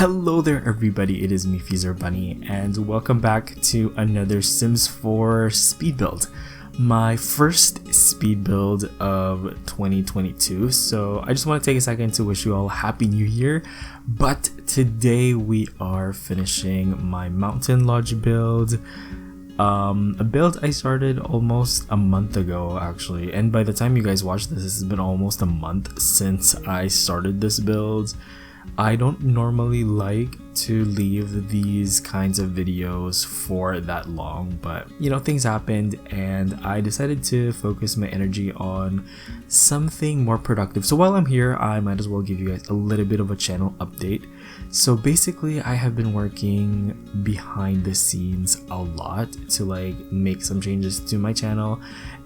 Hello there everybody, it is me XfreezerBunny and welcome back to another Sims 4 speed build. My first speed build of 2022, so I just want to take a second to wish you all a happy new year. But today we are finishing my mountain lodge build. A build I started almost a month ago actually, and by the time you guys watch this has been almost a month since I started this build. I don't normally like to leave these kinds of videos for that long, but you know, things happened and I decided to focus my energy on something more productive. So while I'm here, I might as well give you guys a little bit of a channel update. So basically I have been working behind the scenes a lot to like make some changes to my channel,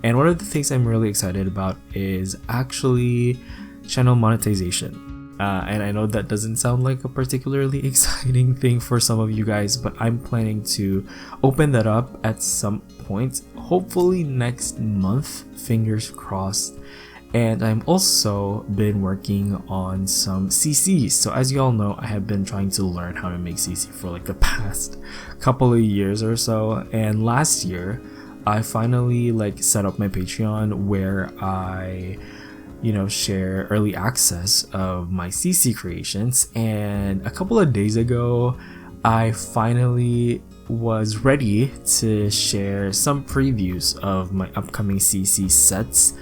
and one of the things I'm really excited about is actually channel monetization. And I know that doesn't sound like a particularly exciting thing for some of you guys, but I'm planning to open that up at some point, hopefully next month, fingers crossed. And I'm also been working on some CCs. So as you all know, I have been trying to learn how to make CC for like the past couple of years or so, and last year I finally like set up my Patreon where I share early access of my CC creations, and a couple of days ago I finally was ready to share some previews of my upcoming CC sets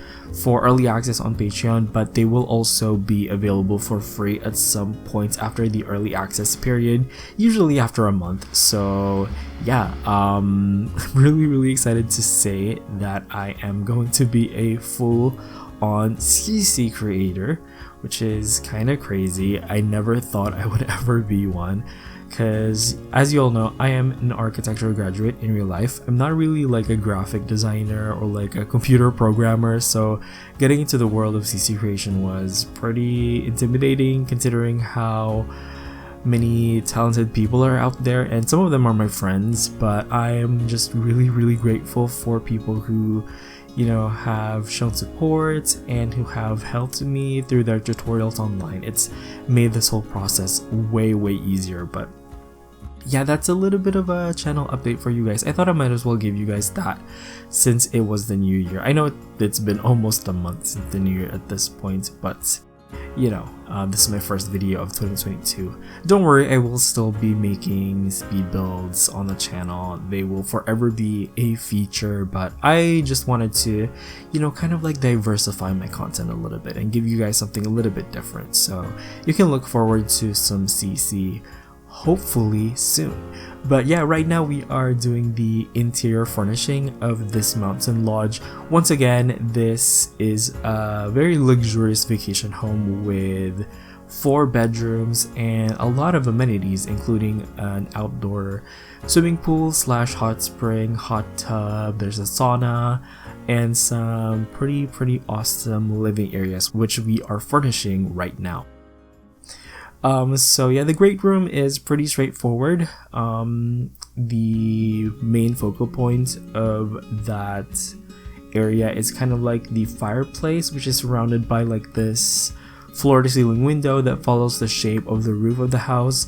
for early access on Patreon, but they will also be available for free at some point after the early access period, usually after a month. So yeah, really excited to say that I am going to be a full on CC creator, which is kind of crazy. I never thought I would ever be one, because as you all know, I am an architecture graduate in real life. I'm not really like a graphic designer or like a computer programmer, so getting into the world of CC creation was pretty intimidating considering how many talented people are out there, and some of them are my friends, but I am just really grateful for people who have shown support and who have helped me through their tutorials online. It's made this whole process way easier. But yeah, that's a little bit of a channel update for you guys. I thought I might as well give you guys that since it was the new year. I know it's been almost a month since the new year at this point, but this is my first video of 2022. Don't worry, I will still be making speed builds on the channel. They will forever be a feature, but I just wanted to, kind of like diversify my content a little bit and give you guys something a little bit different. So you can look forward to some CC hopefully soon. But yeah, right now we are doing the interior furnishing of this mountain lodge. Once again, this is a very luxurious vacation home with 4 bedrooms and a lot of amenities, including an outdoor swimming pool / hot spring, hot tub, there's a sauna, and some pretty awesome living areas which we are furnishing right now. So yeah, the great room is pretty straightforward. The main focal point of that area is kind of like the fireplace, which is surrounded by like this floor to ceiling window that follows the shape of the roof of the house.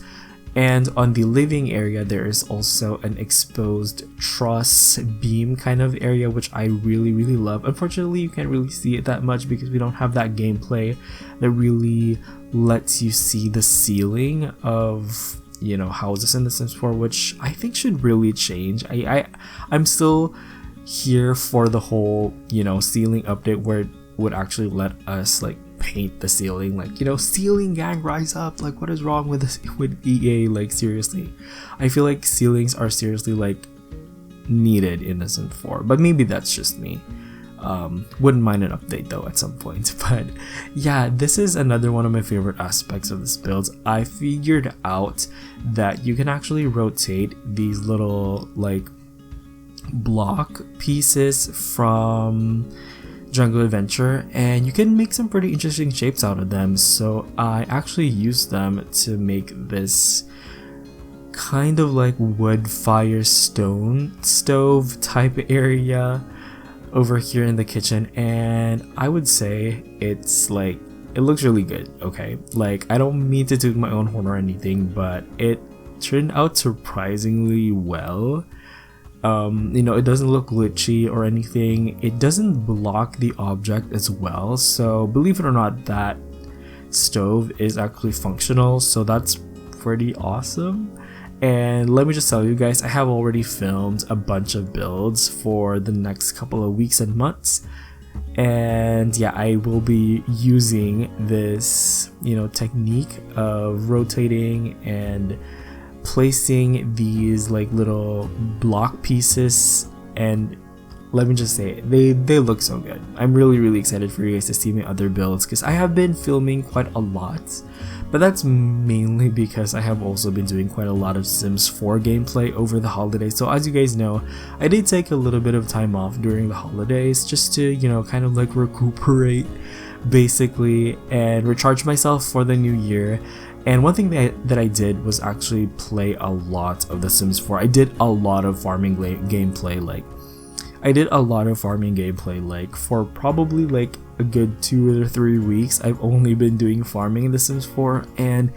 And on the living area, there is also an exposed truss beam kind of area, which I really love. Unfortunately, you can't really see it that much because we don't have that gameplay that really lets you see the ceiling of houses in The Sims 4, which I think should really change. I'm still here for the whole ceiling update where it would actually let us like paint the ceiling, like ceiling gang rise up. Like, what is wrong with this, with EA? Like, seriously, I feel like ceilings are seriously like needed in The Sims 4, but maybe that's just me. Wouldn't mind an update though at some point. But yeah, this is another one of my favorite aspects of this build. I figured out that you can actually rotate these little like block pieces from Jungle Adventure, and you can make some pretty interesting shapes out of them. So I actually used them to make this kind of like wood fire stone stove type area over here in the kitchen, and I would say it's like it looks really good, okay? Like, I don't mean to toot my own horn or anything, but it turned out surprisingly well. You know, it doesn't look glitchy or anything. It doesn't block the object as well. So believe it or not, that stove is actually functional. So that's pretty awesome. And let me just tell you guys, I have already filmed a bunch of builds for the next couple of weeks and months. And yeah, I will be using this, you know, technique of rotating and placing these like little block pieces, and let me just say, they look so good. I'm really excited for you guys to see my other builds, because I have been filming quite a lot, but that's mainly because I have also been doing quite a lot of Sims 4 gameplay over the holidays. So as you guys know, I did take a little bit of time off during the holidays just to, you know, kind of like recuperate basically and recharge myself for the new year. And one thing that I did was actually play a lot of The Sims 4. I did a lot of farming gameplay, like for probably like a good 2 or 3 weeks. I've only been doing farming in The Sims 4, and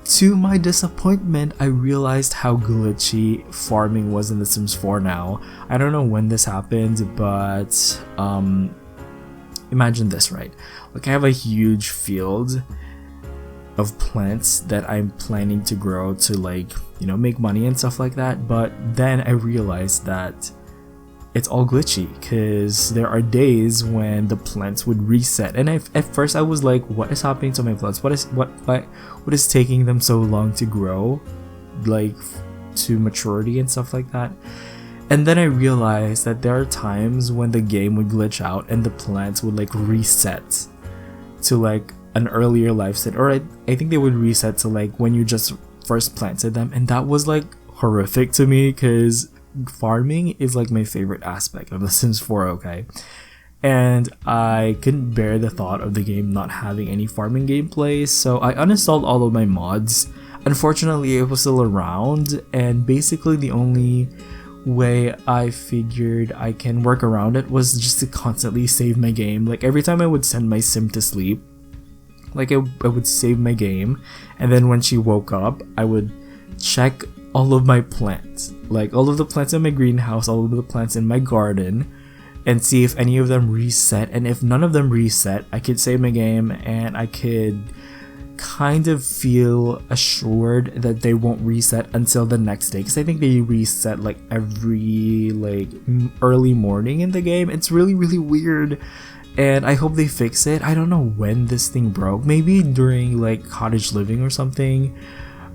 to my disappointment, I realized how glitchy farming was in The Sims 4 now. I don't know when this happened, but imagine this, right? Like, I have a huge field of plants that I'm planning to grow to, like, you know, make money and stuff like that, but then I realized that it's all glitchy, because there are days when the plants would reset, and at first I was like, what is happening to my plants? What is taking them so long to grow, like to maturity and stuff like that? And then I realized that there are times when the game would glitch out and the plants would like reset to like an earlier life set, or I think they would reset to like when you just first planted them, and that was like horrific to me, because farming is like my favorite aspect of The Sims 4, okay? And I couldn't bear the thought of the game not having any farming gameplay, so I uninstalled all of my mods. Unfortunately, it was still around, and basically the only way I figured I can work around it was just to constantly save my game. Like, every time I would send my sim to sleep, like I would save my game, and then when she woke up, I would check all of my plants, like all of the plants in my greenhouse, all of the plants in my garden, and see if any of them reset. And if none of them reset, I could save my game, and I could kind of feel assured that they won't reset until the next day, because I think they reset like every like early morning in the game. It's really weird, and I hope they fix it. I don't know when this thing broke, maybe during like cottage living or something,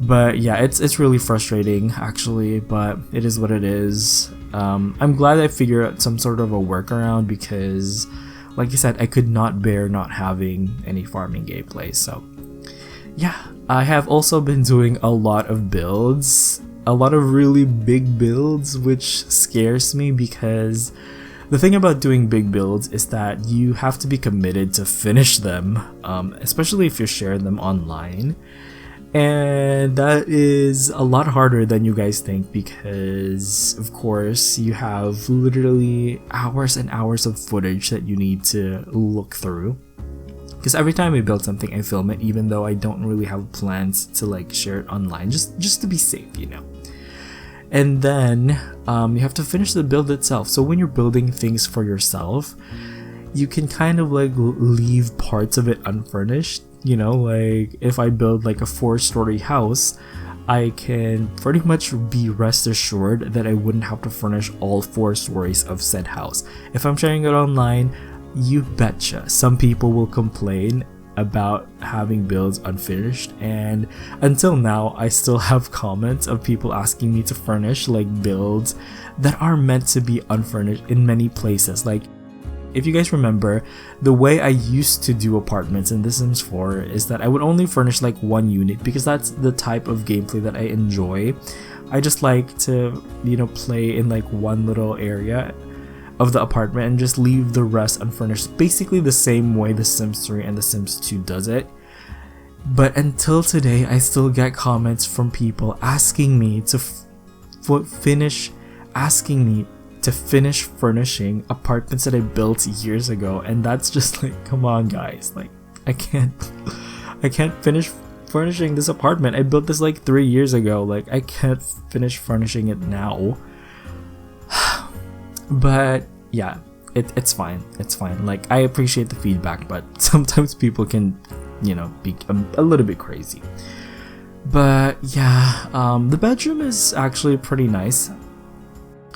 but yeah, it's really frustrating actually, but it is what it is. I'm glad I figured out some sort of a workaround, because like I said, I could not bear not having any farming gameplay. So yeah, I have also been doing a lot of builds, a lot of really big builds, which scares me, because the thing about doing big builds is that you have to be committed to finish them, especially if you're sharing them online. And that is a lot harder than you guys think, because of course you have literally hours and hours of footage that you need to look through. Because every time I build something, I film it, even though I don't really have plans to like share it online, just to be safe, you know. And then you have to finish the build itself. So when you're building things for yourself, you can kind of like leave parts of it unfurnished. You know, like if I build like a 4-story house, I can pretty much be rest assured that I wouldn't have to furnish all 4 stories of said house. If I'm sharing it online, you betcha some people will complain about having builds unfinished, and until now I still have comments of people asking me to furnish like builds that are meant to be unfurnished in many places. Like, if you guys remember, the way I used to do apartments in The Sims 4 is that I would only furnish like 1 unit, because that's the type of gameplay that I enjoy. I just like to, you know, play in like one little area of the apartment and just leave the rest unfurnished, basically the same way The Sims 3 and The Sims 2 does it. But until today, I still get comments from people asking me to finish furnishing apartments that I built years ago, and that's just like, come on guys, like I can't finish furnishing this apartment. I built this like 3 years ago. Like, I can't finish furnishing it now. But yeah, it's fine. It's fine. Like, I appreciate the feedback, but sometimes people can, you know, be a little bit crazy. But yeah, the bedroom is actually pretty nice.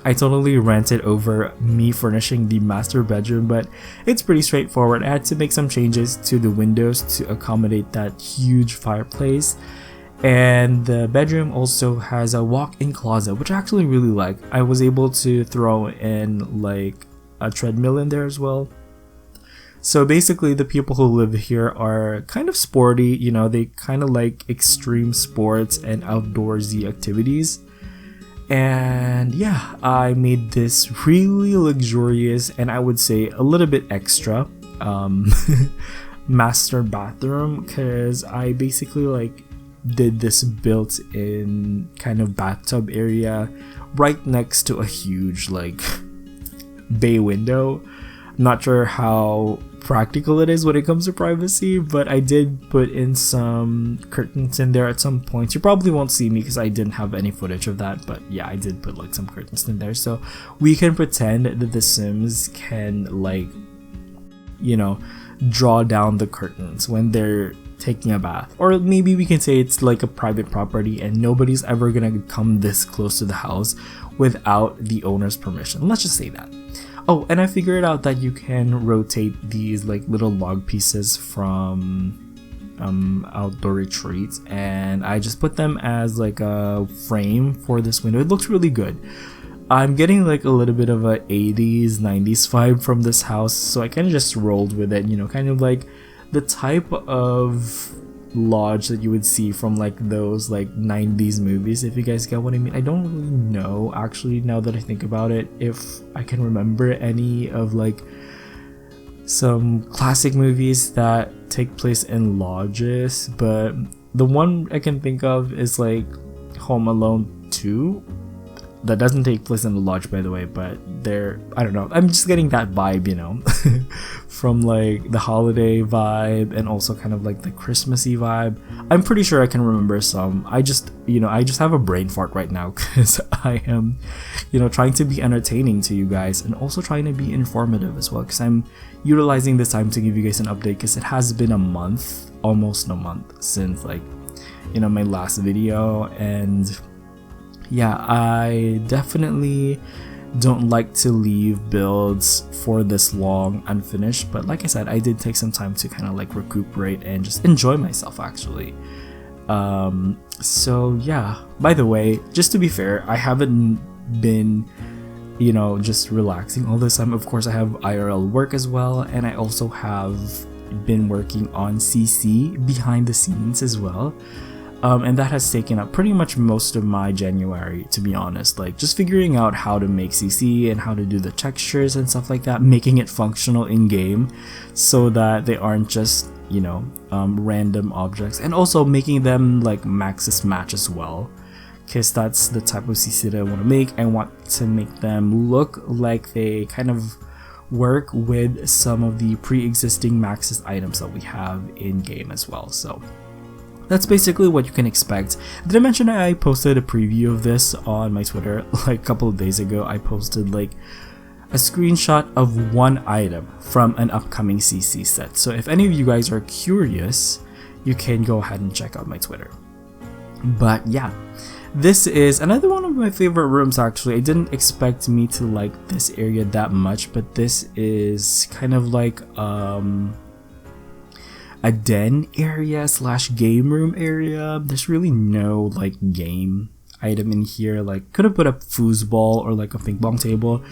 I totally rented over me furnishing the master bedroom, but it's pretty straightforward. I had to make some changes to the windows to accommodate that huge fireplace. And the bedroom also has a walk-in closet, which I actually really like. I was able to throw in like a treadmill in there as well. So basically the people who live here are kind of sporty, you know, they kind of like extreme sports and outdoorsy activities. And yeah, I made this really luxurious and I would say a little bit extra master bathroom, because I basically like did this built-in kind of bathtub area right next to a huge like bay window. Not sure how practical it is when it comes to privacy, but I did put in some curtains in there at some points. You probably won't see me because I didn't have any footage of that, but yeah, I did put like some curtains in there so we can pretend that the Sims can, like, you know, draw down the curtains when they're taking a bath. Or maybe we can say it's like a private property and nobody's ever gonna come this close to the house without the owner's permission. Let's just say that. Oh, and I figured out that you can rotate these like little log pieces from outdoor retreats, and I just put them as like a frame for this window. It looks really good. I'm getting like a little bit of a 80s, 90s vibe from this house, so I kind of just rolled with it, you know, kind of like the type of lodge that you would see from like those like 90s movies, if you guys get what I mean. I don't really know, actually, now that I think about it, if I can remember any of like some classic movies that take place in lodges, but the one I can think of is like Home Alone 2. That doesn't take place in the lodge, by the way, but I don't know, I'm just getting that vibe, you know, from like the holiday vibe and also kind of like the Christmassy vibe. I'm pretty sure I can remember some. I just have a brain fart right now because I am, you know, trying to be entertaining to you guys and also trying to be informative as well, because I'm utilizing this time to give you guys an update, because it has been a month, almost a month, since like, you know, my last video. And yeah, I definitely don't like to leave builds for this long unfinished, but like I said, I did take some time to kind of like recuperate and just enjoy myself, actually. So yeah, by the way, just to be fair, I haven't been, you know, just relaxing all this time. Of course, I have IRL work as well, and I also have been working on CC behind the scenes as well. And that has taken up pretty much most of my January, to be honest. Like, just figuring out how to make CC and how to do the textures and stuff like that, making it functional in game so that they aren't just, you know, random objects, and also making them like maxis match as well, because that's the type of CC that I want to make. I want to make them look like they kind of work with some of the pre-existing maxis items that we have in game as well. So that's basically what you can expect. Did I mention I posted a preview of this on my Twitter like a couple of days ago? I posted like a screenshot of one item from an upcoming CC set. So if any of you guys are curious, you can go ahead and check out my Twitter. But yeah, this is another one of my favorite rooms, actually. I didn't expect me to like this area that much, but this is kind of like a den area slash game room area. There's really no like game item in here. Like, could have put a foosball or like a ping pong table.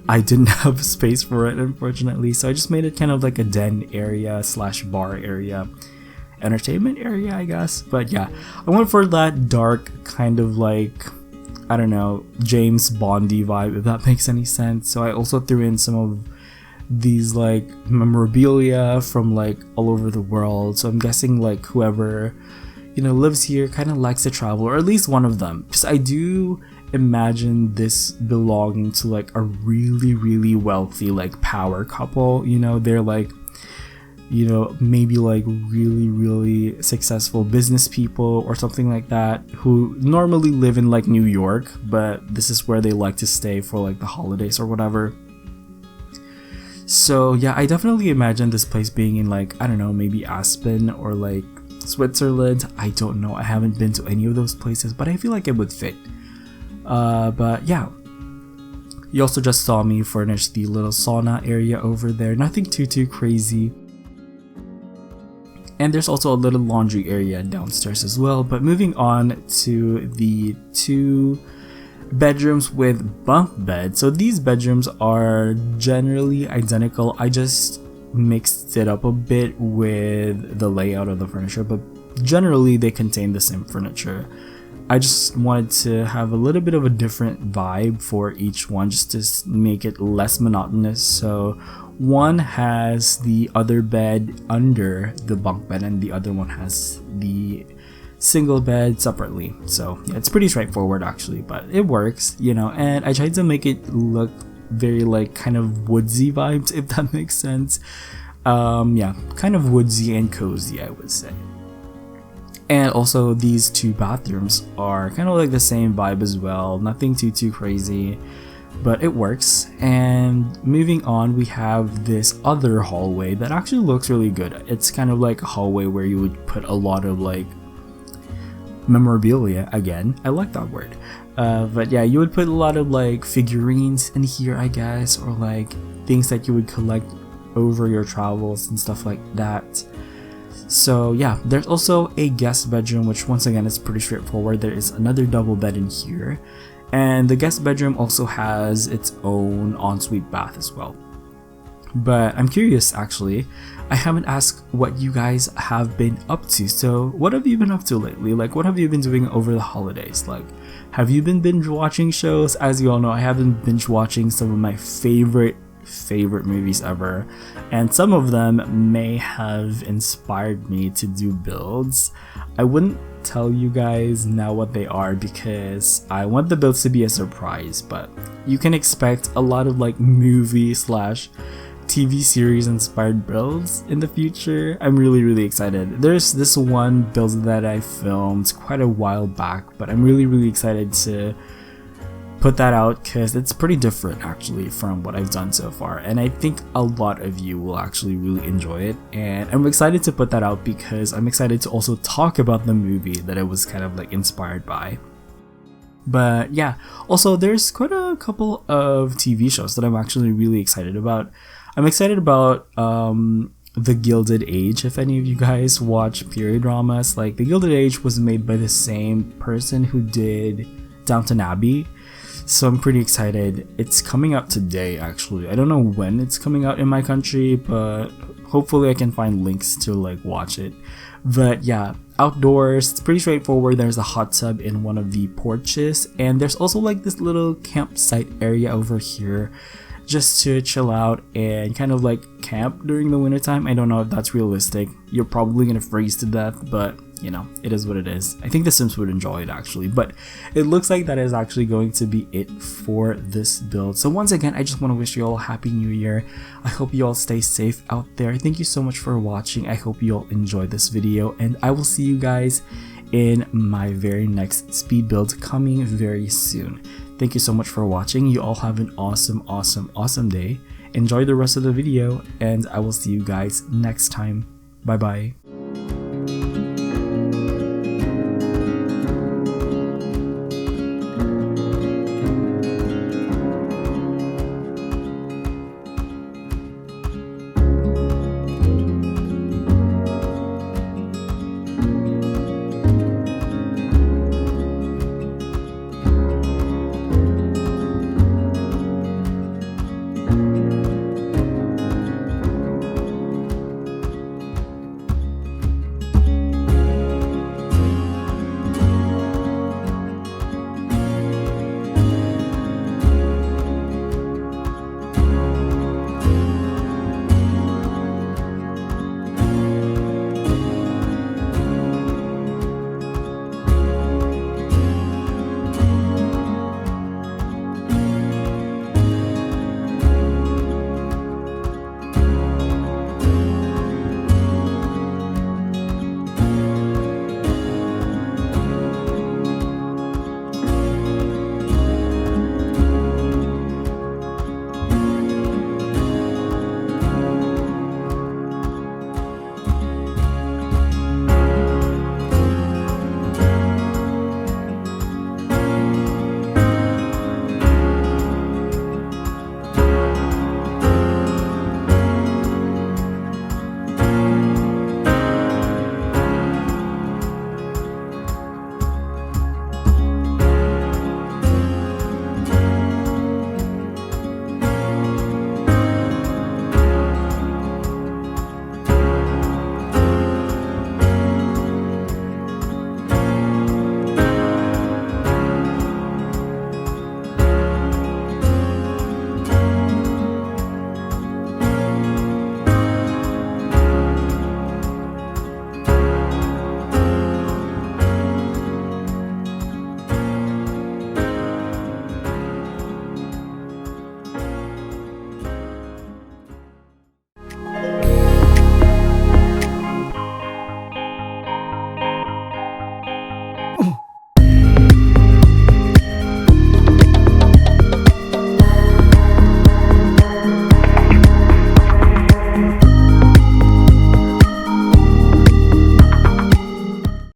I didn't have space for it, unfortunately, so I just made it kind of like a den area slash bar area, entertainment area, I guess. But yeah, I went for that dark kind of like, I don't know, James Bondy vibe, if that makes any sense. So I also threw in some of these like memorabilia from like all over the world. So I'm guessing like whoever, you know, lives here kind of likes to travel, or at least one of them, because I do imagine this belonging to like a really wealthy like power couple. You know, they're like, you know, maybe like really successful business people or something like that who normally live in like New York, but this is where they like to stay for like the holidays or whatever. So yeah, I definitely imagine this place being in like, I don't know, maybe Aspen or like Switzerland. I don't know, I haven't been to any of those places, but I feel like it would fit. But yeah, you also just saw me furnish the little sauna area over there, nothing too crazy. And there's also a little laundry area downstairs as well. But moving on to the 2 bedrooms with bunk beds. So these bedrooms are generally identical. I just mixed it up a bit with the layout of the furniture, but generally they contain the same furniture. I just wanted to have a little bit of a different vibe for each one, just to make it less monotonous. So one has the other bed under the bunk bed and the other one has the single bed separately. So yeah, it's pretty straightforward actually, but it works, you know. And I tried to make it look very like kind of woodsy vibes, if that makes sense. Yeah, kind of woodsy and cozy, I would say. And also these 2 bathrooms are kind of like the same vibe as well, nothing too crazy, but it works. And moving on, we have this other hallway that actually looks really good. It's kind of like a hallway where you would put a lot of like memorabilia, again, I like that word, but yeah, you would put a lot of like figurines in here, I guess, or like things that you would collect over your travels and stuff like that. So yeah, there's also a guest bedroom, which once again is pretty straightforward. There is another double bed in here, and the guest bedroom also has its own ensuite bath as well. But I'm curious, actually, I haven't asked what you guys have been up to. So what have you been up to lately? Like, what have you been doing over the holidays? Like, have you been binge watching shows? As you all know, I have been binge watching some of my favorite movies ever, and some of them may have inspired me to do builds. I wouldn't tell you guys now what they are because I want the builds to be a surprise, but you can expect a lot of like movie / TV series inspired builds in the future. I'm really excited. There's this one build that I filmed quite a while back, but I'm really excited to put that out because it's pretty different actually from what I've done so far, and I think a lot of you will actually really enjoy it. And I'm excited to put that out because I'm excited to also talk about the movie that it was kind of like inspired by. But yeah, also there's quite a couple of TV shows that I'm actually really excited about. I'm excited about The Gilded Age. If any of you guys watch period dramas, like The Gilded Age was made by the same person who did Downton Abbey. So I'm pretty excited. It's coming out today actually. I don't know when it's coming out in my country, but hopefully I can find links to like watch it. But yeah, outdoors, it's pretty straightforward. There's a hot tub in one of the porches, and there's also like this little campsite area over here just to chill out and kind of like camp during the wintertime. I don't know if that's realistic. You're probably gonna freeze to death, but you know, it is what it is. I think the Sims would enjoy it actually, but it looks like that is actually going to be it for this build. So once again, I just want to wish you all a happy new year. I hope you all stay safe out there. Thank you so much for watching. I hope you all enjoyed this video, and I will see you guys in my very next speed build coming very soon. Thank you so much for watching. You all have an awesome day. Enjoy the rest of the video, and I will see you guys next time. Bye bye.